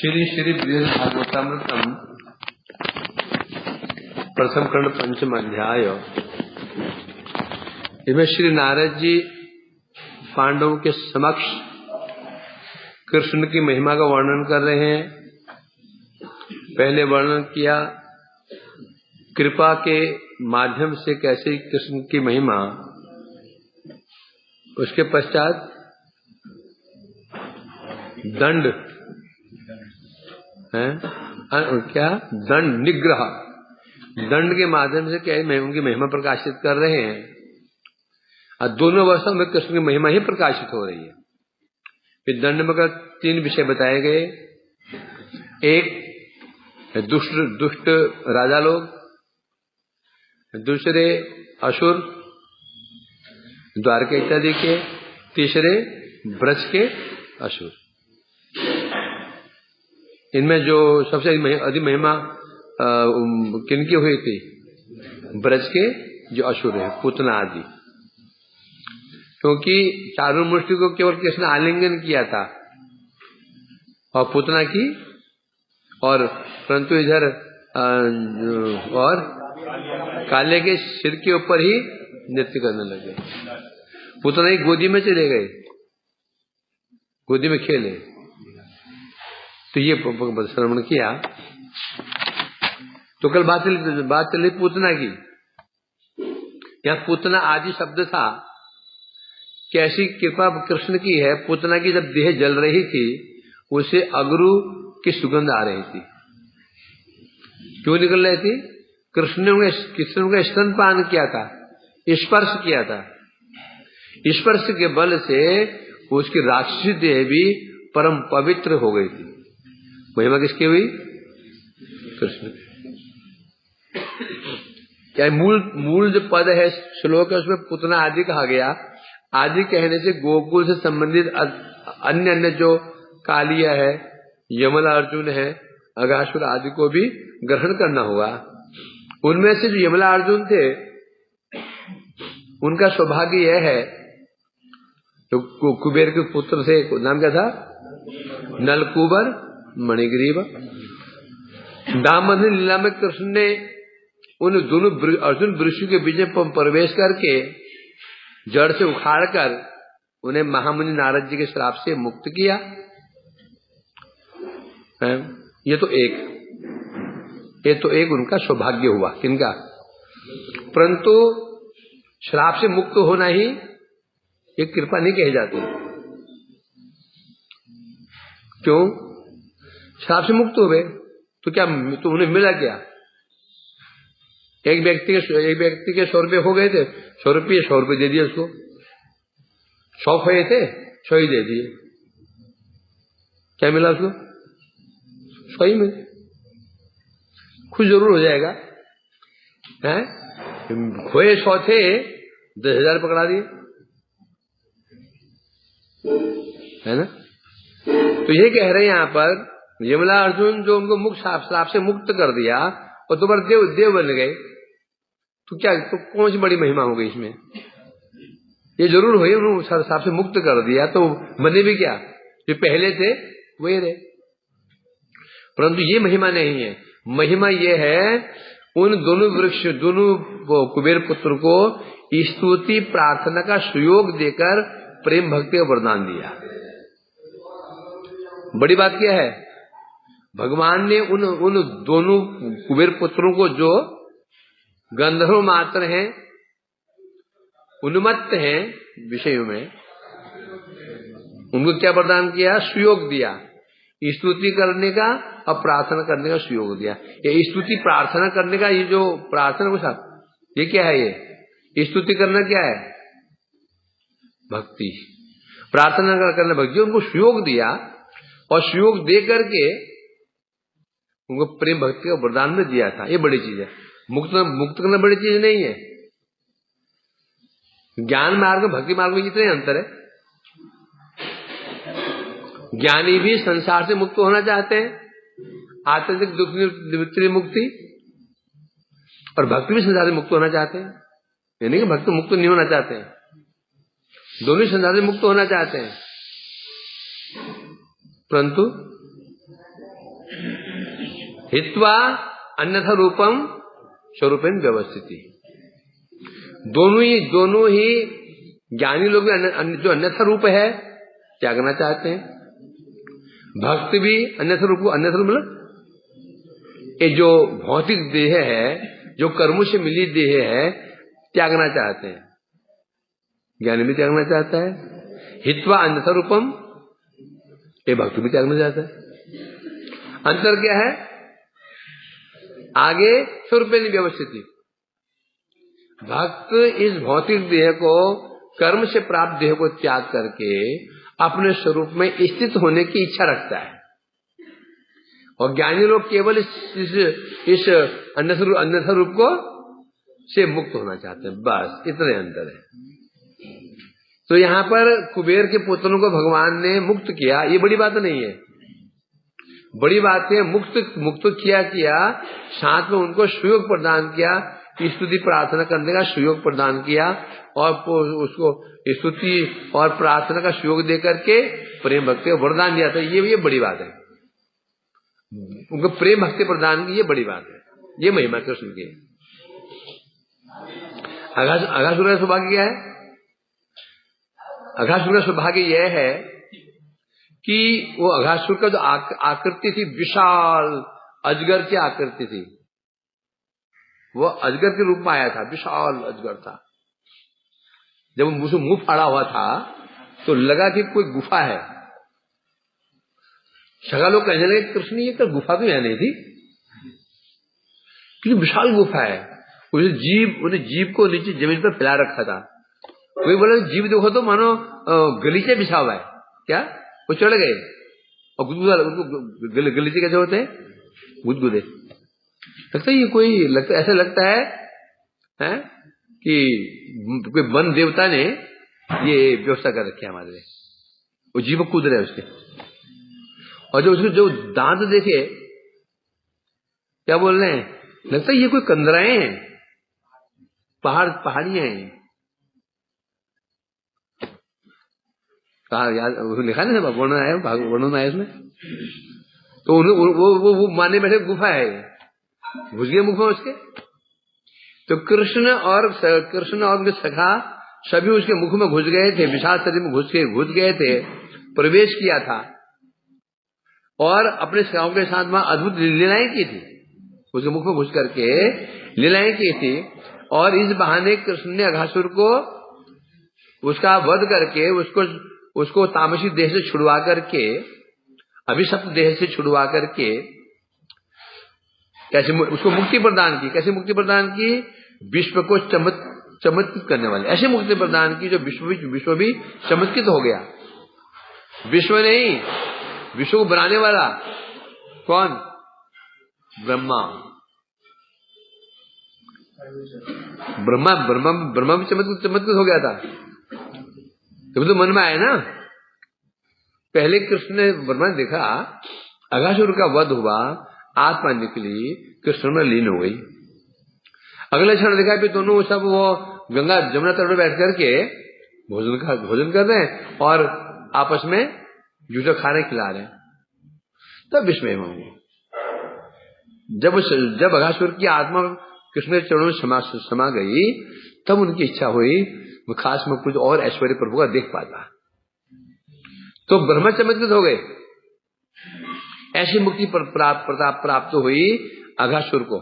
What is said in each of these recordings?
श्री श्री बृहद भागवतामृतम प्रथम खंड पंचम अध्याय। इसमें श्री नारद जी पांडवों के समक्ष कृष्ण की महिमा का वर्णन कर रहे हैं। पहले वर्णन किया कृपा के माध्यम से कैसे कृष्ण की महिमा, उसके पश्चात दंड है क्या, दंड निग्रह, दंड के माध्यम से क्या उनकी महिमा प्रकाशित कर रहे हैं। और दोनों अवस्था में कृष्ण की महिमा ही प्रकाशित हो रही है। फिर दंड में का 3 विषय बताए गए। एक दुष्ट राजा लोग, दूसरे असुर द्वारका इत्यादि के, तीसरे ब्रज के असुर। इनमें जो सबसे अधिक महिमा किनकी हुई थी? ब्रज के जो असुर है, पूतना आदि। क्योंकि चारुमुष्टि को केवल कृष्ण आलिंगन किया था और पूतना की, और परंतु इधर और काले के सिर के ऊपर ही नृत्य करने लगे। पूतना ही गोदी में चले गए, गोदी में खेले। तो ये श्रवण किया। तो कल बात चली पूतना की। यहाँ पूतना आदि शब्द था। कैसी कृपा कृष्ण की है। पूतना की जब देह जल रही थी, उसे अगरू की सुगंध आ रही थी। क्यों निकल रही थी? कृष्ण ने स्तनपान किया था, स्पर्श किया था। स्पर्श के बल से उसकी राक्षसी देह भी परम पवित्र हो गई थी। महिमा किसकी हुई? कृष्ण। क्या मूल जो पद है श्लोक है, उसमें पूतना आदि कहा गया। आदि कहने से गोकुल से संबंधित अन्य जो कालिया है, यमला अर्जुन है, अगासुर आदि को भी ग्रहण करना होगा। उनमें से जो यमला अर्जुन थे, उनका सौभाग्य यह है, तो कुबेर के पुत्र से, नाम क्या था? नलकुबर मणिग्रीव। दामोदर लीला में कृष्ण ने उन दोनों अर्जुन वृषु के बीच में प्रवेश करके जड़ से उखाड़कर उन्हें महामुनि नारद जी के श्राप से मुक्त किया। ये तो एक उनका सौभाग्य हुआ। किनका? परंतु श्राप से मुक्त होना ही एक कृपा नहीं कही जाती। क्यों? श्राप से मुक्त हो गए तो क्या, तो उन्हें मिला क्या? एक व्यक्ति के 100 रुपये हो गए थे, 100 रुपये दे दिए उसको। 100 खोए थे, 100 ही दे दिए। क्या मिला उसको? 100 ही मिले। खुश जरूर हो जाएगा। हैं? खोए 100 थे, 10,000 पकड़ा दिए, है ना? तो ये कह रहे हैं यहाँ पर, यमला अर्जुन जो उनको मुक्त श्राप से मुक्त कर दिया और दोबारा देव बन गए, तो क्या, तो कौन सी बड़ी महिमा हो गई इसमें? ये जरूर हुई, उन्होंने श्राप से मुक्त कर दिया, तो बने भी क्या? जो पहले थे वही रहे। परंतु ये महिमा नहीं है। महिमा ये है, उन दोनों कुबेर पुत्र को स्तुति प्रार्थना का सुयोग देकर प्रेम भक्ति का वरदान दिया। बड़ी बात क्या है? भगवान ने उन दोनों कुबेर पुत्रों को, जो गंधर्व मात्र हैं, उन्मत्त हैं विषयों में, उनको क्या वरदान किया? सुयोग दिया। स्तुति करने का और प्रार्थना करने का सुयोग दिया। ये स्तुति प्रार्थना करने का, ये जो प्रार्थना के साथ, ये क्या है? ये स्तुति करना क्या है? भक्ति। प्रार्थना करना भक्ति। उनको सुयोग दिया और सुयोग दे करके उनको प्रेम भक्ति का वरदान में दिया था। ये बड़ी चीज है। मुक्त करना बड़ी चीज नहीं है। ज्ञान मार्ग में भक्ति मार्ग में कितने अंतर है। ज्ञानी भी संसार से मुक्त होना चाहते हैं, आत्यंतिक दुख निवृत्ति मुक्ति, और भक्ति भी संसार से मुक्त होना चाहते हैं। यानी कि भक्त मुक्त नहीं होना चाहते हैं, दोनों संसार से मुक्त होना चाहते हैं। परंतु हित्वा अन्यथा रूपम स्वरूपेण व्यवस्थिति। दोनों ही ज्ञानी लोग भी जो अन्यथा रूप है त्यागना चाहते हैं, भक्त भी अन्यथा रूप मतलब ये जो भौतिक देह है, जो कर्मों से मिली देह है, त्यागना चाहते हैं। ज्ञानी भी त्यागना चाहता है। हित्वा अन्यथा रूपम, ये भक्त भी त्यागना चाहता है। अंतर क्या है? आगे स्वरूपेण व्यवस्थिति। भक्त इस भौतिक देह को, कर्म से प्राप्त देह को त्याग करके अपने स्वरूप में स्थित होने की इच्छा रखता है, और ज्ञानी लोग केवल इस अन्यथा रूप को से मुक्त होना चाहते हैं। बस इतने अंतर है। तो यहाँ पर कुबेर के पुत्रों को भगवान ने मुक्त किया, ये बड़ी बात नहीं है। बड़ी बात है मुक्त किया, साथ में उनको सुयोग प्रदान किया, स्तुति प्रार्थना करने का सुयोग प्रदान किया, और उसको स्तुति और प्रार्थना का सुयोग दे करके प्रेम भक्ति का वरदान दिया था। ये बड़ी बात है। उनको प्रेम भक्ति प्रदान की, ये बड़ी बात है। ये महिमा कृष्ण की। अघासुर का सौभाग्य क्या है? अघासुर का सौभाग्य यह है कि वो अघासुर का जो आकृति थी, विशाल अजगर की आकृति थी। वो अजगर के रूप में आया था, विशाल अजगर था। जब उसको मुंह फाड़ा हुआ था तो लगा कि कोई गुफा है। सगा लोग कहने लगे, कृष्ण ये तो गुफा भी नहीं थी, क्योंकि विशाल गुफा है। उन्हें जीभ को नीचे जमीन पर फैला रखा था। कोई बोला जीभ देखो तो मानो गलीचे बिछा हुआ है। क्या? वो चढ़ गए और गुदगुदा, उनको गलीचे कैसे होते हैं? गुदगुदे। लगता है ये कोई ऐसा लगता है कि कोई वन देवता ने ये व्यवस्था कर रखी है हमारे लिए। वो जीव कूद रहे उसके, और जो उसके जो दांत देखे, क्या बोल रहे हैं, लगता है ये कोई कंदराएं हैं, पहाड़ियां हैं। कहा याद लिखा नहीं था, वर्णन आया इसमें। तो वो मानने बैठे गुफा है, घुस गए मुख में उसके। तो कृष्ण और उनके सखा सभी उसके मुख में घुस गए थे, विशाल शरीर में घुस गए थे, प्रवेश किया था, और अपने सखाओं के साथ वहां अद्भुत लीलाएं की थी। उसके मुख में घुस करके लीलाएं की थी, और इस बहाने कृष्ण ने अघासुर को उसका वध करके उसको तामसी देह से छुड़वा करके, अभिशप्त देह से छुड़वा करके कैसे उसको मुक्ति प्रदान की। कैसे मुक्ति प्रदान की? विश्व को चमत्कृत करने वाले ऐसे मुक्ति प्रदान की जो विश्व भी चमत्कृत हो गया। विश्व नहीं, विश्व को बनाने वाला कौन? ब्रह्मा भी चमत्कृत हो गया था। तो मन में आया ना। पहले कृष्ण ने ब्रह्मा ने देखा, अघासुर का वध हुआ, आत्मा निकली, कृष्ण में लीन हो गई। अगले क्षण देखा कि दोनों सब वो गंगा जमुना तट पर बैठ करके भोजन कर रहे हैं, और आपस में जूठे खाने खिला रहे हैं। तब विस्मय होंगे। जब अघासुर की आत्मा कृष्ण के चरणों में समा गई, तब उनकी इच्छा हुई वो खास में कुछ और ऐश्वर्य प्रभु का देख पाता। तो ब्रह्म चमत्कृत हो गए। ऐसी मुक्ति प्राप्त हुई अघासुर को।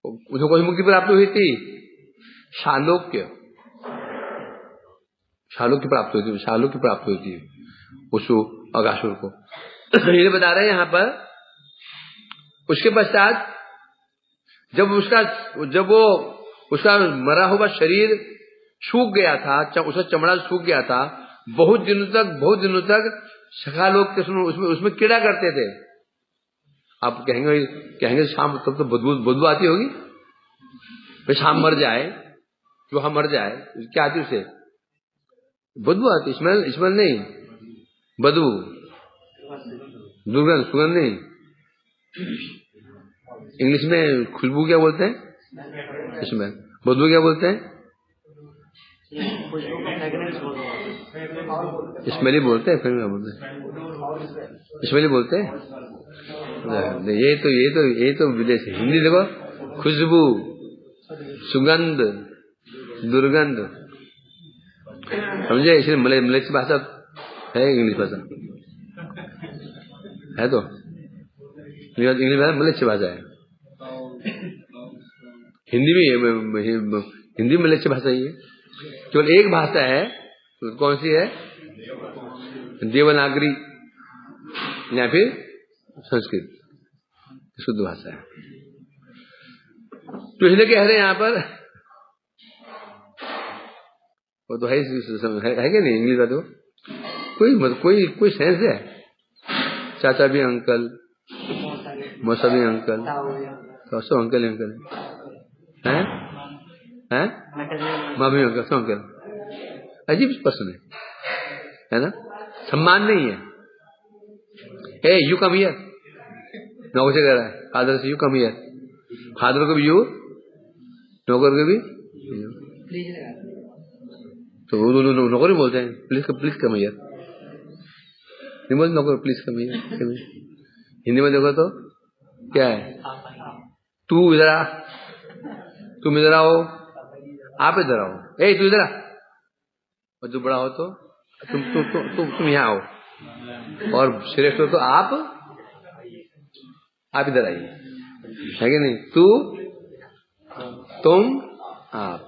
उसे कोई मुक्ति प्राप्त हुई थी? शालोक्य प्राप्त हुई थी उस अघासुर को। ये बता रहे हैं यहाँ पर। उसके पश्चात जब वो उसका मरा हुआ शरीर सूख गया था, उसका चमड़ा सूख गया था, बहुत दिनों तक सखा लोग कृष्ण उसमें कीड़ा करते थे। आप कहेंगे शाम तब तो बदबू आती होगी। भाई शाम मर जाए, चूहा मर जाए, क्या आती उसे? बदबू आती। स्मेल नहीं, बदबू, दुर्गंध, सुगंध नहीं। इंग्लिश में खुशबू क्या बोलते हैं? स्मेल। बदबू क्या बोलते हैं? स्मेल ही बोलते हैं। फिर क्या बोलते हैं? स्मेल ही बोलते हैं। ये तो विदेश है। हिंदी देखो, खुशबू, सुगंध, दुर्गंध, समझे? इसलिए मलेच्छ भाषा है, इंग्लिश भाषा है, तो इंग्लिश भाषा मलेच्छ भाषा है। हिंदी मलेच्छ भाषा ही है। केवल एक भाषा है, तो कौन सी है? देवनागरी या फिर संस्कृत, शुद्ध भाषा है। तो इसलिए कह रहे हैं यहां पर, वो तो है कि नहीं इंग्लिश का? तो कोई सेंस है? चाचा भी अंकल, मौसा भी अंकल, तो सब अंकल हैं, माँ भी अंकल, सब अंकल। अजीब प्रश्न है ना? सम्मान नहीं है। ए यू कम हियर, नौकर से कह रहा है फादर से, यू कम हियर, फादर को भी यू, नौकर को भी यू। तो वो नौकर ही बोलते हैं प्लीज कम हियर, नहीं बोलते नौकर प्लीज कम हियर। हिंदी में देखो तो क्या है? तू इधर आ, तुम इधर आओ, आप इधर आओ, ए तू इधर आ। और जो बड़ा हो तो तुम यहाँ आओ, और श्रेष्ठ हो तो आप इधर आइए, है कि नहीं? तू, तुम, आप,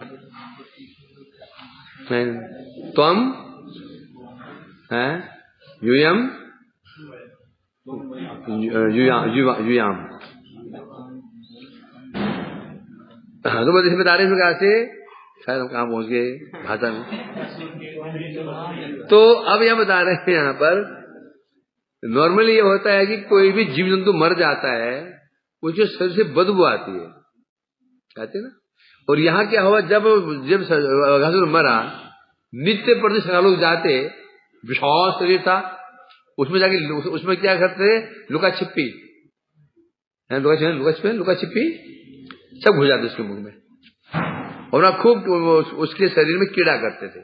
त्वम, यूयम, युयाम। तो बस इसे बता रहे इस प्रकार से, शायद हम कहाँ पहुंच गए भाषा में। तो अब यह बता रहे हैं यहाँ पर, नॉर्मली ये होता है कि कोई भी जीव जंतु मर जाता है, उसके शरीर से बदबू आती है, कहते ना। और यहाँ क्या हुआ, जब अघासुर मरा, नित्य प्रति सका लोग जाते, विशाल शरीर था, उसमें जाके उसमें क्या करते? लुका छिपी, लुका छिपी सब घुस जाते उसके मुंह में, और ना खूब उसके शरीर में कीड़ा करते थे।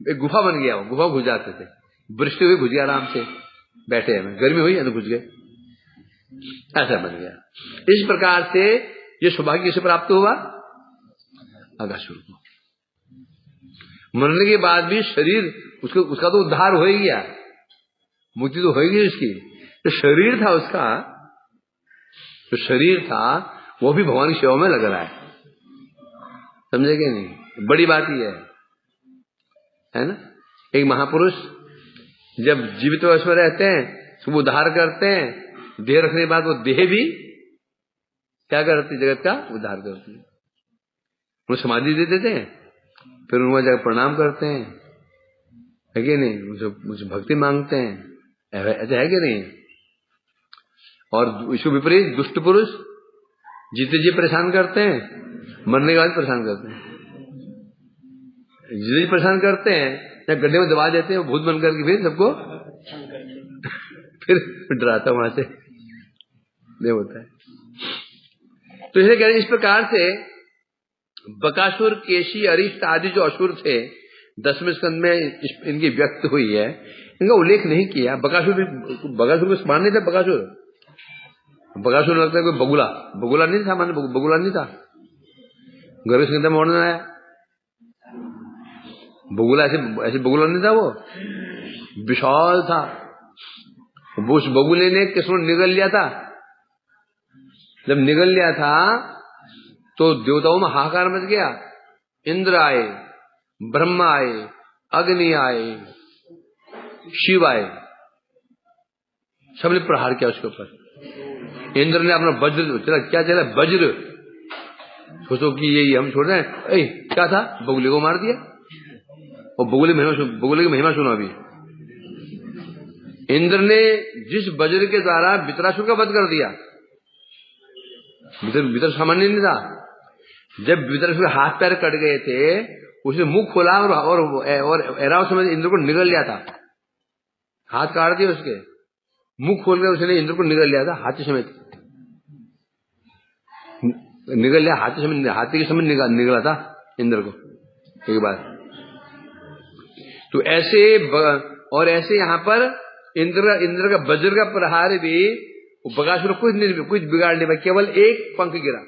एक गुफा बन गया, वो गुफा घुस जाते थे, वृष्टि हुई घुस गया, आराम से बैठे हैं, गर्मी हुई तो घुस गए, ऐसा बन गया। इस प्रकार से ये सौभाग्य से प्राप्त हुआ अघासुर को। मरने के बाद भी शरीर उसका तो उद्धार हो ही गया, मुक्ति तो हो गई उसकी। जो शरीर था उसका, जो शरीर था वो भी भगवान की सेवा में लग रहा है, समझे कि नहीं? बड़ी बात ही है ना। एक महापुरुष जब जीवित अवस्था में रहते हैं, सब उद्धार करते हैं, देह रखने के बाद वो देह भी क्या करती? जगत का उद्धार करती है। वो समाधि दे देते हैं, फिर उनको जाकर प्रणाम करते हैं, है कि नहीं? मुझे भक्ति मांगते हैं, ऐसा है कि नहीं? और इसको विपरीत दुष्ट पुरुष जीते जी परेशान करते हैं, मरने के बाद परेशान करते हैं। जीते जी परेशान करते हैं, या गड्ढे में दबा देते हैं, भूत बन करके फिर सबको फिर डराता वहां से नहीं होता है। तो इसे कह रहे इस प्रकार से बकासुर, केशी, अरिष्ट आदि जो असुर थे, 10वें स्कंद में इनकी व्यक्त हुई है, इनका उल्लेख नहीं किया। बकासुर को समान नहीं था। बकासुर लगता है कोई बगुला नहीं था, बगुला नहीं था, गर्भ संहिता में वर्णन आया। बगुला ऐसे बगुला नहीं था, वो विशाल था। उस बगुले ने किसको निगल लिया था। जब निगल लिया था तो देवताओं में हाहाकार मच गया। इंद्र आए, ब्रह्मा आए, अग्नि आए, शिव आए, सबने प्रहार किया उसके ऊपर। इंद्र ने अपना वज्र चला वज्र, सोचो कि ये हम छोड़ रहे हैं, क्या था? बगुले को मार दिया। और बगुले की महिमा सुनो अभी। इंद्र ने जिस वज्र के द्वारा वितरासुर का वध कर दिया, वितर सामान्य नहीं था। जब वितरासुर हाथ पैर कट गए थे, उसने मुंह खोला और ऐरावत समेत इंद्र को निगल लिया था। हाथ काट दिया उसके, मुंह खोल कर उसने इंद्र को निगल लिया था, हाथी समेत निगल लिया। हाथी के समय निगला था इंद्र को एक बार। तो ऐसे और ऐसे यहाँ पर इंद्र का वज्र का प्रहार भी बकासुर कुछ बिगाड़ नहीं पाया, केवल एक पंख गिरा।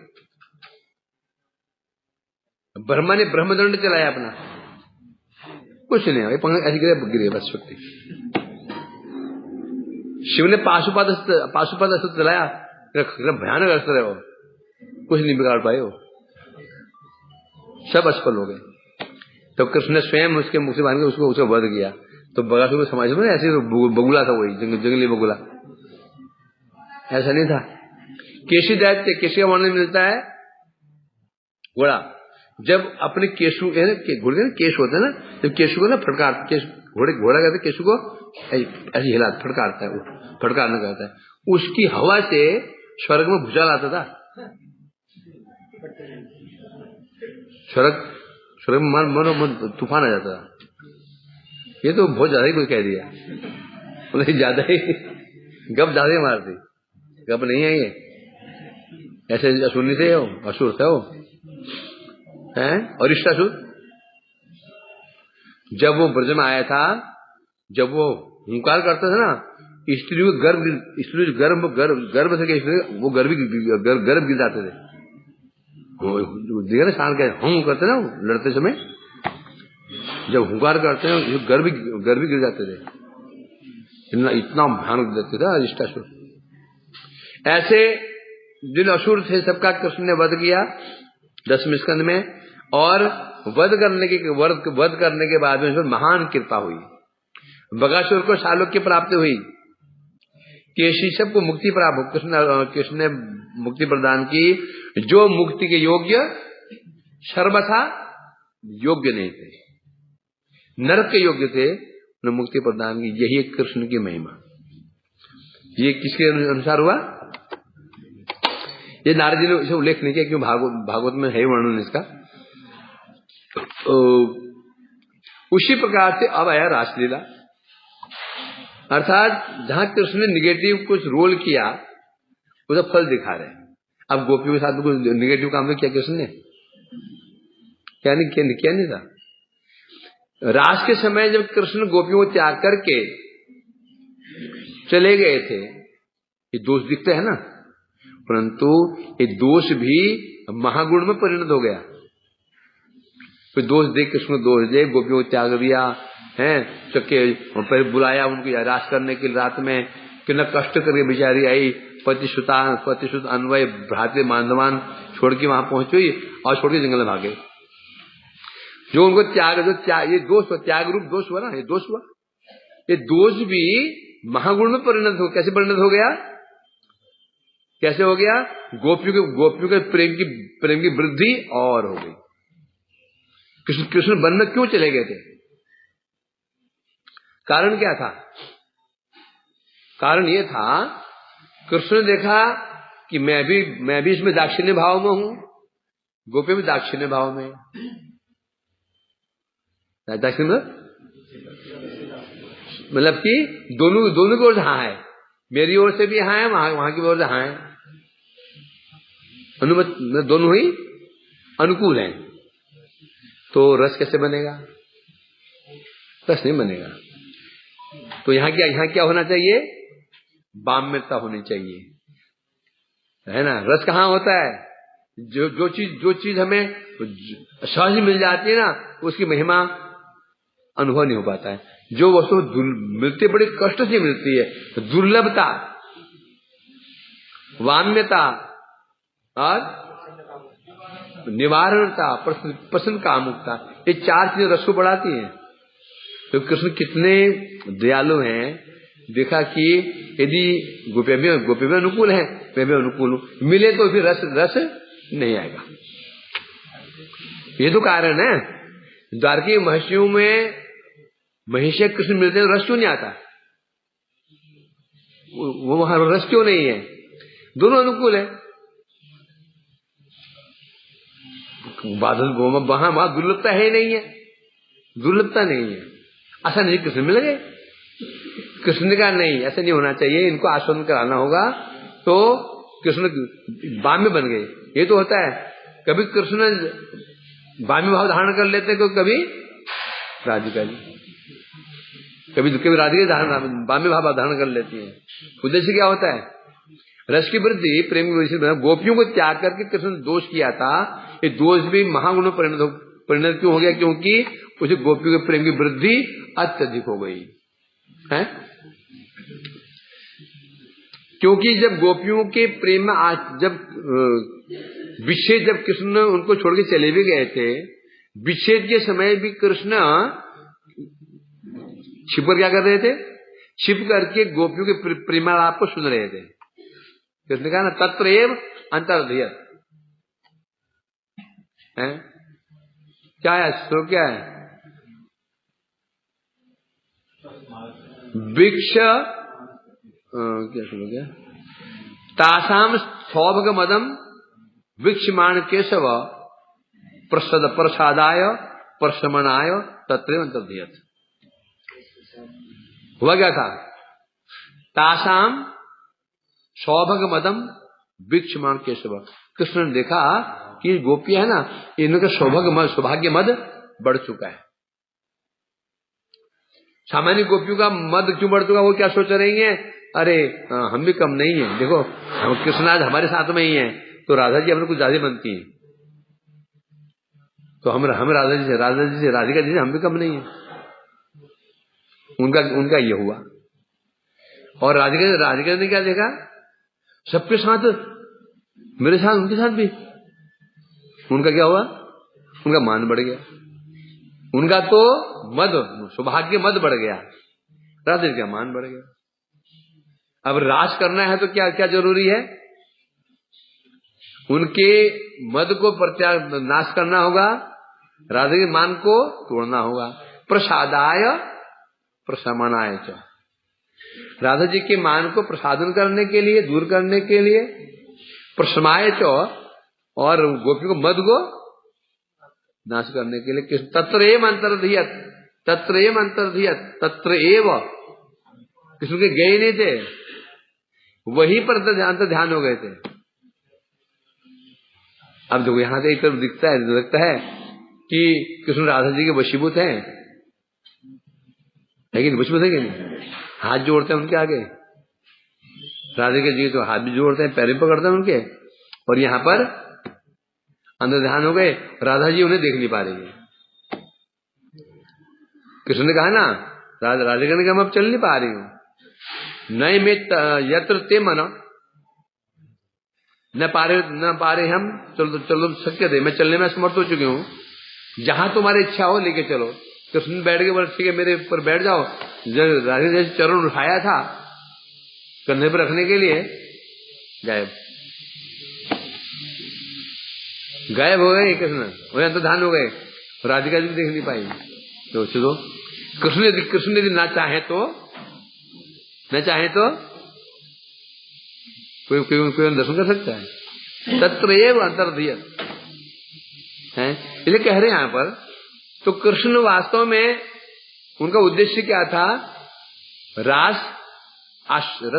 ब्रह्मा ने ब्रह्मदंड चलाया अपना, कुछ नहीं हुआ, पंख ऐसे गिरे बस शक्ति। शिव ने पाशुपात अस्त्र चलाया, भयानक अस्त्र है वो, कुछ नहीं बिगाड़ पाए वो, सब असफल हो गए। तो कृष्ण ने स्वयं उसके मुख से बांध के उसको वध किया। तो बगासुर को समाज में ऐसे बगुला था, वही जंगली बगुला, ऐसा नहीं था। केशी दैत्य, केशी का वर्णन मिलता है घोड़ा, जब अपने केशु घोड़े के केश होते हैं ना, जब केशु को ना फटकार, घोड़ा कहते केशु को ऐसे हिला फटकारता है, फटकारना कहता है, उसकी हवा से स्वर्ग में भूचाल आता था। स्वर्ग में मन तूफान आ जाता था। ये तो बहुत ज्यादा ही कोई कह दिया, बोले ज्यादा ही गप ज्यादा ही मारती, गप नहीं है ये, ऐसे असुर नहीं थे, असुर थे वो है। और इष्टासुर जब वो ब्रज में आया था, जब वो हुंकार करता था ना, स्त्री को गर्भ से वो गर्भ गिर जाते थे, देखा ना शान के हम करते ना लड़ते समय, जब हुंकार करते हैं गर्भ गिर जाते थे, इतना भयानक देते थे अरिष्टासुर। ऐसे जिन असुर थे सबका कृष्ण ने वध किया 10वें स्कंद में, और वध करने के बाद में महान कृपा हुई। बगासुर को शालोक्य प्राप्त हुई, केशी सबको मुक्ति प्राप्त, कृष्ण ने मुक्ति प्रदान की। जो मुक्ति के योग्य सर्वथा योग्य नहीं थे, नरक के योग्य थे, उन्हें मुक्ति प्रदान की। यही एक कृष्ण की महिमा। ये किसके अनुसार हुआ? ये नारद जी ने इसे उल्लेख नहीं किया, क्यों भागवत में है वर्णन इसका। उसी प्रकार से अब आया रासलीला, अर्थात जहां कृष्ण ने निगेटिव कुछ रोल किया उसका फल दिखा रहे हैं। अब गोपियों के साथ कुछ निगेटिव काम किया कृष्ण ने, क्या नहीं था। रास के समय जब कृष्ण गोपियों को त्याग करके चले गए थे, ये दोष दिखते हैं ना, परंतु ये दोष भी महागुण में परिणत हो गया। कोई दोष देख, कृष्ण दोष देख, गोपियों को त्याग दिया है, चक्के फिर बुलाया उनको रास करने के लिए रात में, कितना कष्ट करके बेचारी आई, पतिसुत अन्वय भ्रातृ मानवान छोड़ के वहां पहुंची और छोड़ के जंगल में भागे। जो उनको ये दोष हुआ, त्याग रूप दोष हुआ ना, ये दोष हुआ। ये दोष भी महागुण में परिणत हो, कैसे परिणत हो गया? कैसे हो गया? गोपियों के प्रेम की वृद्धि और हो गई। कृष्ण वन में क्यों चले गए थे? कारण क्या था? कारण ये था, कृष्ण ने देखा कि मैं भी इसमें दाक्षिण्य भाव में हूं, गोपी भी दाक्षिण्य भाव में। दाक्षिण्य मतलब कि दोनों की ओर से हाँ है, मेरी ओर से भी हाँ है, वहां की ओर से हाँ है, अनुमत दोनों ही अनुकूल हैं। तो रस कैसे बनेगा? रस नहीं बनेगा। तो यहाँ क्या होना चाहिए? बाम्यता होनी चाहिए, है ना। रस कहाँ होता है? जो चीज हमें सहज मिल जाती है ना, उसकी महिमा अनुभव नहीं हो पाता है। जो वस्तु मिलती बड़ी कष्ट से मिलती है, दुर्लभता, वाम्यता और निवारणता, प्रसन्न कामुकता, ये चार चीजें रस को बढ़ाती हैं। तो कृष्ण कितने दयालु हैं, देखा कि यदि गोपी में अनुकूल है, मैं भी अनुकूल हूं, मिले तो फिर रस नहीं आएगा। ये तो कारण है। द्वारकी महर्षियों में महिषी कृष्ण मिलते हैं, रस क्यों नहीं आता? वो वहां रस क्यों नहीं है? दोनों अनुकूल है। बादल वहां दुर्लभता है नहीं है, दुर्लभता नहीं है। ऐसा नहीं कृष्ण मिल गए। कृष्ण ने कहा नहीं, ऐसा नहीं होना चाहिए, इनको आश्वासन कराना होगा। तो कृष्ण बाम्य बन गए। ये तो होता है, कभी कृष्ण बाम्य भाव धारण कर लेते, कभी राधिका जी। कभी कभी राधिका धारण बाम्य भाव धारण कर लेती है। उद्देश्य क्या होता है? रस की वृद्धि, प्रेम की वृद्धि। गोपियों को त्याग करके कृष्ण ने दोष किया था, ये दोष भी महागुण में परिणत क्यों हो गया? क्योंकि उसे गोपियों के प्रेम की वृद्धि अत्यधिक हो गई है। क्योंकि जब गोपियों के प्रेम में जब विच्छेद, जब कृष्ण ने उनको छोड़ के चले भी गए थे, विच्छेद के समय भी कृष्ण छिपकर क्या कर रहे थे? छिप करके गोपियों के प्रेमालाप को सुन रहे थे। कृष्ण कहा ना, तत्र एव अंतर्धियत है। क्या है श्लोक? क्या है? भिक्ष क्या श्लोक है? तासाम सौभग मदम वीक्षमाण केशव प्रसादाय प्रशमनाय तत्र अंतर्धियत। हुआ क्या था? तासाम सौभग मदम वीक्षमाण केशव। कृष्ण ने देखा कि गोपियां है ना, इनका सौभाग्य मद बढ़ चुका है। सामान्य गोपियों का मद क्यों बढ़ चुका? वो क्या सोच रही हैं? अरे हम भी कम नहीं है, देखो हम कृष्ण आज हमारे साथ में ही है, तो राधा जी हमने कुछ ज्यादा बनती हैं, तो हम राधा जी से राधिका जी से हम भी कम नहीं है। उनका ये हुआ। और राधिका ने क्या देखा? सबके साथ, मेरे साथ, उनके साथ भी। उनका क्या हुआ? उनका मान बढ़ गया, उनका तो मद, सौभाग्य मद बढ़ गया, राधे का मान बढ़ गया। अब रास करना है तो क्या क्या जरूरी है? उनके मद को नाश करना होगा, राधे के मान को तोड़ना होगा। प्रसादाय प्रशमनाय च, राधा जी के मान को प्रसादन करने के लिए, दूर करने के लिए, प्रशमाय च, और गोपी को मद को नाश करने के लिए। तत्र एव अंतर्धियत, तत्र एव अंतर्धियत, तत्र एव। कृष्ण के गए नहीं थे, वहीं पर ध्यान हो गए थे। अब देखो यहां से एक तरफ दिखता है कि कृष्ण राधा जी के वशीभूत हैं, लेकिन वशीभूत है कि नहीं? हाथ जोड़ते हैं उनके आगे, राधिका जी तो हाथ भी जोड़ते हैं, पैर भी पकड़ते हैं उनके, और यहाँ पर अंदर ध्यान हो गए। राधा जी उन्हें देख नहीं पा रही है। कृष्ण ने कहा ना, राधिका ने कहा मैं अब चल नहीं पा रही हूं, नए में यत्र ते मन न पारे हम, चलो शक्य थे, मैं चलने में समर्थ हो चुकी हूँ, जहां तुम्हारी इच्छा हो लेके चलो। कृष्ण बैठ के बोले ठीक है मेरे ऊपर बैठ जाओ। जब राधिका जैसे चरण उठाया था कंधे पर रखने के लिए, गायब हो गए कृष्ण, वही अंतर्धान हो गए, राधिका जी देख नहीं पाई। तो कृष्ण यदि ना चाहे तो कोई दर्शन कर सकता है? तत्र एव अंतर्धियत है, इसलिए कह रहे हैं यहां पर। तो कृष्ण वास्तव में उनका उद्देश्य क्या था? रस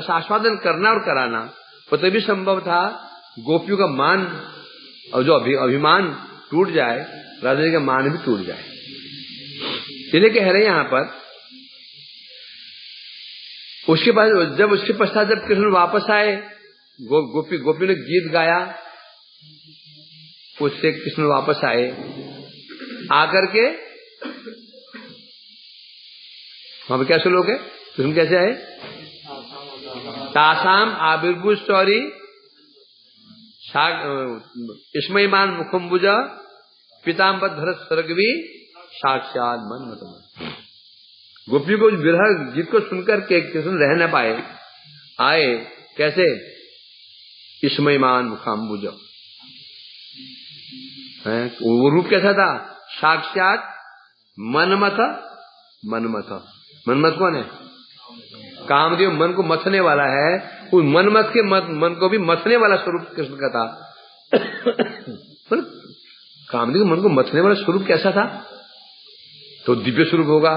आस्वादन करना और कराना। वो तभी संभव था गोपियों का मान और जो अभिमान टूट जाए, राधा जी का मान भी टूट जाए। इसलिए कह रहे हैं यहां पर। उसके पश्चात जब कृष्ण वापस आए, गोपी ने गीत गाया, उससे कृष्ण वापस आए, आकर के वहां पर क्या श्लोक है? कृष्ण कैसे आए? तासाम आविर्भूतौरी स्मयमान मुखम्बुज पिताम्बधर सर्गवी साक्षात मनमतम। गोपियों को विरह गीत को सुनकर के कृष्ण रह न पाए, आए कैसे? स्मयमान मुखाम्बुज है, वो रूप कैसा था? साक्षात मनमथ। मनमथ कौन है? कामदेव मन को मथने वाला है। उस मनमथ के मन को भी मथने वाला स्वरूप कृष्ण का था। कामदेव मन को मथने वाला स्वरूप कैसा था? तो दिव्य स्वरूप होगा,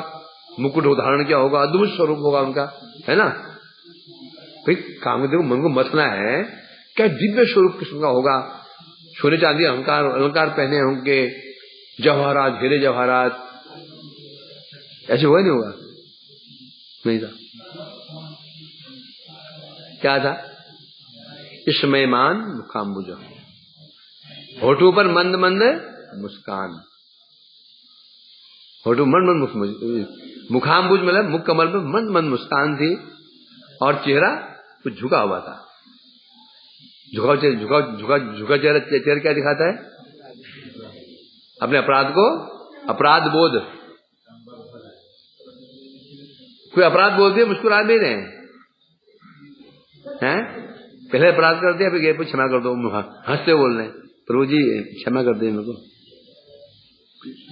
मुकुट धारण क्या होगा, अद्भुत स्वरूप होगा उनका, है ना? भाई कामदेव मन को मथना है, क्या दिव्य स्वरूप कृष्ण का होगा। सोने चांदी अलंकार पहने होंगे, जवाहरात, हीरे जवाहरात, ऐसे हुआ नहीं होगा? नहीं था। क्या था? स्मयमान मुखाम्बुज, होठों पर मंद मंद मुस्कान, होठों मंद मंद मुखाम्बुज मतलब मुख कमल में मंद मंद मुस्कान थी और चेहरा कुछ झुका हुआ था। झुका चेहरा क्या दिखाता है? अपने अपराध को, अपराध बोध। कोई अपराध बोलते मुस्कुरा भी रहे हैं, पहले अपराध कर दिया फिर फिर क्षमा कर दो, हंसते बोल रहे हैं प्रभु जी क्षमा कर दे मेरे को।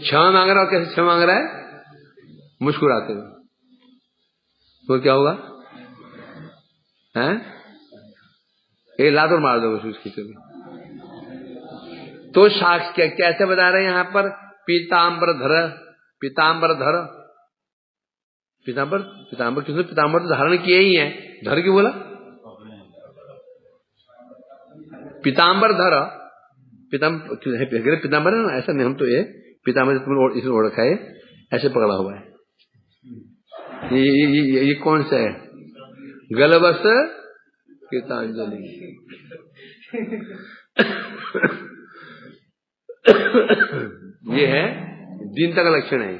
क्षमा मांग रहा, और कैसे क्षमा मांग रहा है? मुस्कुराते हुए। तो क्या होगा? हैं? ये लात और मार दो उसकी कभी। तो साक्ष कैसे बता रहे हैं यहां पर? पीताम्बर धर, पीताम्बर धर, पीताम्बर, पीताम्बर किसने? पीताम्बर तो धारण किए ही है, धर क्यों बोला? पीताम्बर धर, पीताम्बर है ना, ऐसा नहीं, हम तो ये पीताम्बर इसे ओढ़ रखा है, ऐसे पकड़ा हुआ है। ये कौन सा है? गलबस गीतांजलि। ये है दीनता का लक्षण है।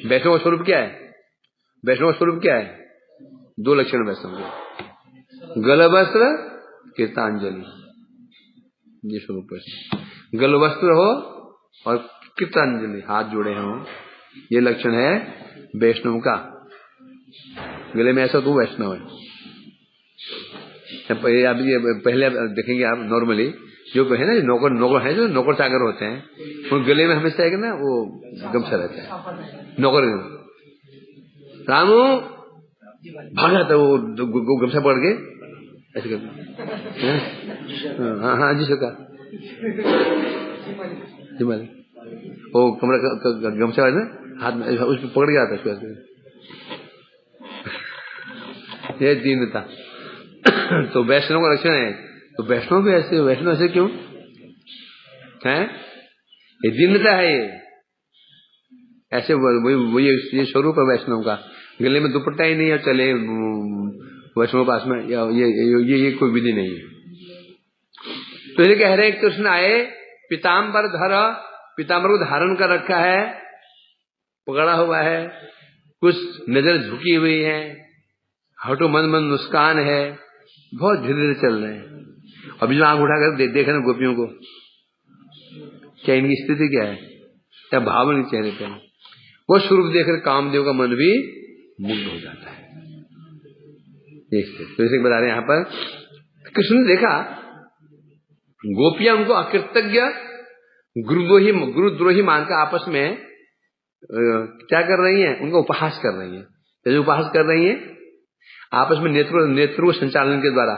वैष्णव स्वरूप क्या है? वैष्णव स्वरूप क्या है? दो लक्षण वैष्णव के, गलवस्त्र कीर्तांजलि, ये स्वरूप है। गलवस्त्र हो और कीर्तांजलि, हाथ जोड़े हों, ये लक्षण है वैष्णव का। गले में ऐसा तो वैष्णव है। अब ये पहले देखेंगे आप, नॉर्मली जो है ना नौकर है, जो नौकर चाकर होते हैं, उन गले में हमेशा है ना वो गमछा रहता है। नौकर रामू भाग जाता है वो गमछा पकड़ के ऐसे करते। हाँ हाँ जी सरकार, जी मालिक। वो कमरा गमछा है ना हाथ में, उस पर पकड़ के आता है। ये दीनता तो वैष्णव का लक्षण है। तो वैष्णव भी ऐसे, वैष्णव ऐसे क्यों है? ये दीनता है, ये ऐसे वही ये स्वरूप है वैष्णव का। गले में दुपट्टा ही नहीं है, चले वैष्णव पास में, ये कोई विधि नहीं है। तो ये कह रहे हैं कृष्ण आए, पीताम्बर धर, पीताम्बर को धारण कर रखा है, पकड़ा हुआ है, कुछ नजर झुकी हुई है, हटो मन मन मुस्कान है, बहुत धीरे धीरे चल रहे हैं। अभी जो आंख उठाकर देखे ना गोपियों को, क्या इनकी स्थिति क्या है, क्या भाव नहीं चेहरे पे, वो स्वरूप देखकर कामदेव का मन भी मुग्ध हो जाता है। तो इसे बता रहे हैं यहां पर, कृष्ण ने देखा गोपियां उनको अकृतज्ञ गुरुद्रोही मानकर आपस में क्या कर रही हैं? उनका उपहास कर रही हैं। जैसे उपहास कर रही हैं आपस में, नेत्रों संचालन के द्वारा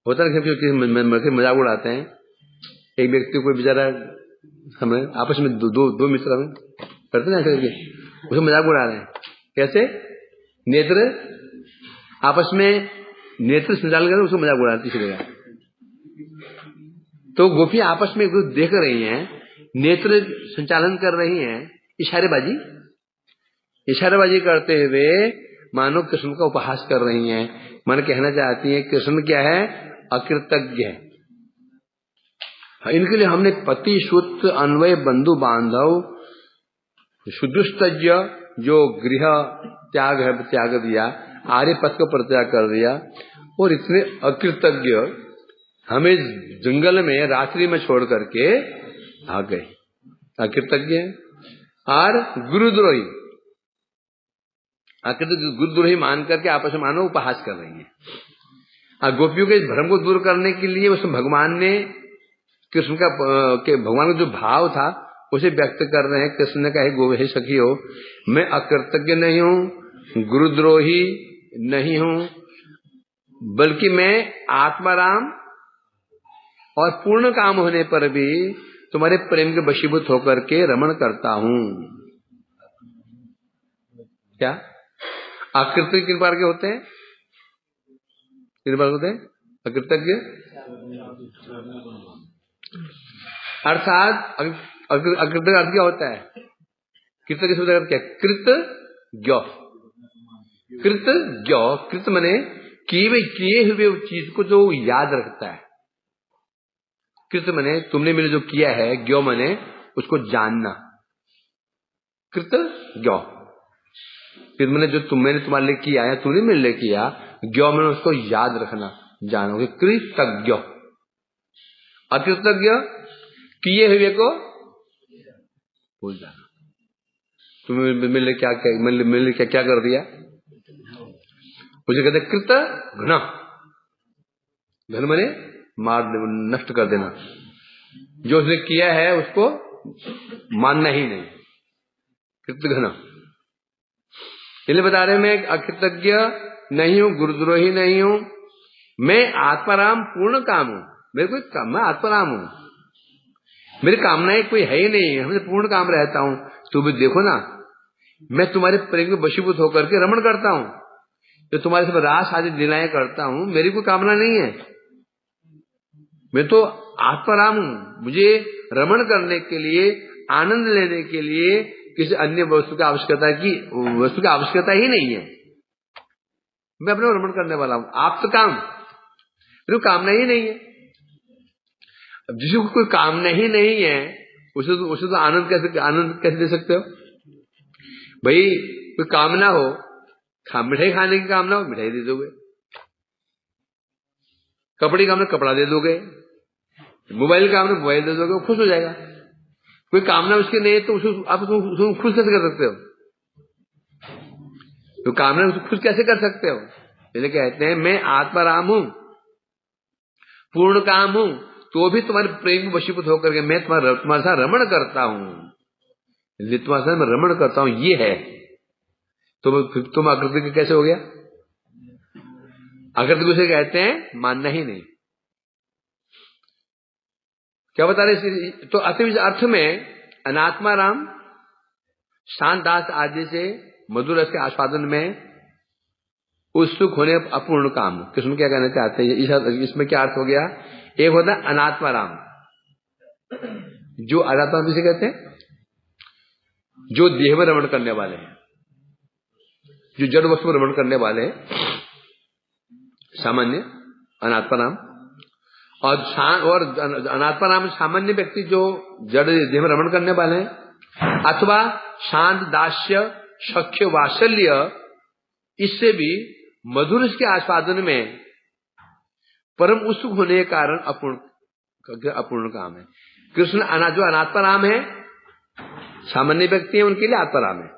होता है कि मजाक उड़ाते हैं। एक व्यक्ति को बेचारा हमने आपस में दो मित्र में करते ना करके उसे मजाक उड़ा रहे हैं। कैसे? नेत्र आपस में नेत्र संचालन कर उसको मजाक उड़ाती चलेगा। तो गोपी आपस में देख रही हैं, नेत्र संचालन कर रही हैं, इशारेबाजी करते हुए मानो कृष्ण का उपहास कर रही हैं। मन कहना चाहती है कृष्ण क्या है? अकृतज्ञ है। इनके लिए हमने पति सुत अन्वय बंधु बांधव शुद्धस्तज्य जो गृह त्याग है त्याग दिया, आर्य पथ को परित्याग कर दिया, और इतने अकृतज्ञ हमें जंगल में रात्रि में छोड़ करके भाग गए। अकृतज्ञ और गुरुद्रोही, गुरुद्रोही मान करके आपस में मानो उपहास कर रही है। और गोपियों के भ्रम को दूर करने के लिए उसमें भगवान ने कृष्ण का भगवान का जो भाव था उसे व्यक्त कर रहे हैं। कृष्ण ने कहा हे सखी हो, मैं अकृतज्ञ नहीं हूं, गुरुद्रोही नहीं हूं, बल्कि मैं आत्माराम और पूर्ण काम होने पर भी तुम्हारे प्रेम के वशीभूत होकर के रमण करता हूं। क्या अकृतज्ञ किन प्रकार के होते हैं? किन प्रकार होते हैं अकृतज्ञ? अर्थात अकृतज्ञ अर्थ क्या होता है? कृतज्ञ शब्द क्या? कृतज्ञ, कृतज्ञ, कृत मने किए हुए चीज को जो याद रखता है। कृत मने तुमने मेरे जो किया है, ज्ञ मने उसको जानना। कृतज्ञ, कृत मने जो मैंने तुम्हारे लिए किया है, तुमने मेरे लिए किया। ज्ञ मने उसको याद रखना, जानोगे। कृतज्ञ। अकृतज्ञ, किए हुए को भूल जाना। तुमने मेरे लिए क्या कर दिया, मुझे कहते कृत घृण। घन मने मार नष्ट कर देना। जो उसने किया है उसको मानना ही नहीं, कृतघ्न। इसलिए बता रहे मैं अकृतज्ञ नहीं हूं, गुरुद्रोही नहीं हूं, मैं आत्माराम पूर्ण काम हूं। मेरे कोई काम, मैं आत्माराम हूं, मेरी कामनाएं कोई है ही नहीं, हमसे पूर्ण काम रहता हूं। तू भी देखो ना, मैं तुम्हारे प्रेम में वशीभूत होकर के रमण करता हूं, जो तुम्हारे सब रास आदि लीलाएं करता हूं, मेरी कोई कामना नहीं है। मैं तो आत्माराम हूं। मुझे रमण करने के लिए, आनंद लेने के लिए किसी अन्य वस्तु की आवश्यकता ही नहीं है। मैं अपने रमण करने वाला हूं। आप तो काम, मेरे को कामना ही नहीं है। अब जिसको कोई कामना ही नहीं है उसे तो आनंद कैसे दे सकते हो भाई? कोई कामना हो, मिठाई खाने की कामना हो, मिठाई दे दोगे। कपड़े कामना, कपड़ा दे दोगे। मोबाइल कामना, मोबाइल दे दोगे, वो खुश हो जाएगा। कोई कामना उसकी नहीं है तो आप उसको खुश कैसे कर सकते हो? तो कामना उसको खुश कैसे कर सकते हो? इसलिए कहते हैं मैं आत्माराम हूं, पूर्ण काम हूं, तो भी तुम्हारे प्रेम में वशीभूत होकर के मैं तुम्हारे साथ रमण करता हूं। इसलिए तुम्हारे साथ मैं रमण करता हूं, ये है। तुम आकृति कैसे हो गया? आकृति उसे कहते हैं मानना ही नहीं। क्या बता रहे? तो अतिविज अर्थ में अनात्माराम, शांत दास आदि से मधुर रस के आस्वादन में उत्सुक होने अपूर्ण काम। कृष्ण क्या कहना चाहते हैं? इसमें क्या अर्थ हो गया? एक होता है अनात्माराम, जो अनात्मा किसे कहते हैं? जो देह में रमण करने वाले हैं, जो जड़ वस्तु में रमण करने वाले हैं, सामान्य अनात्माराम। और अनात्माराम सामान्य व्यक्ति जो जड़ देह में रमण करने वाले हैं, अथवा शांत दास्य सख्य वात्सल्य, इससे भी मधुर के आस्वादन में परम उत्सुक होने के कारण अपूर्ण काम है। कृष्ण जो अनात्माराम है, सामान्य व्यक्ति है, उनके लिए आत्माराम है।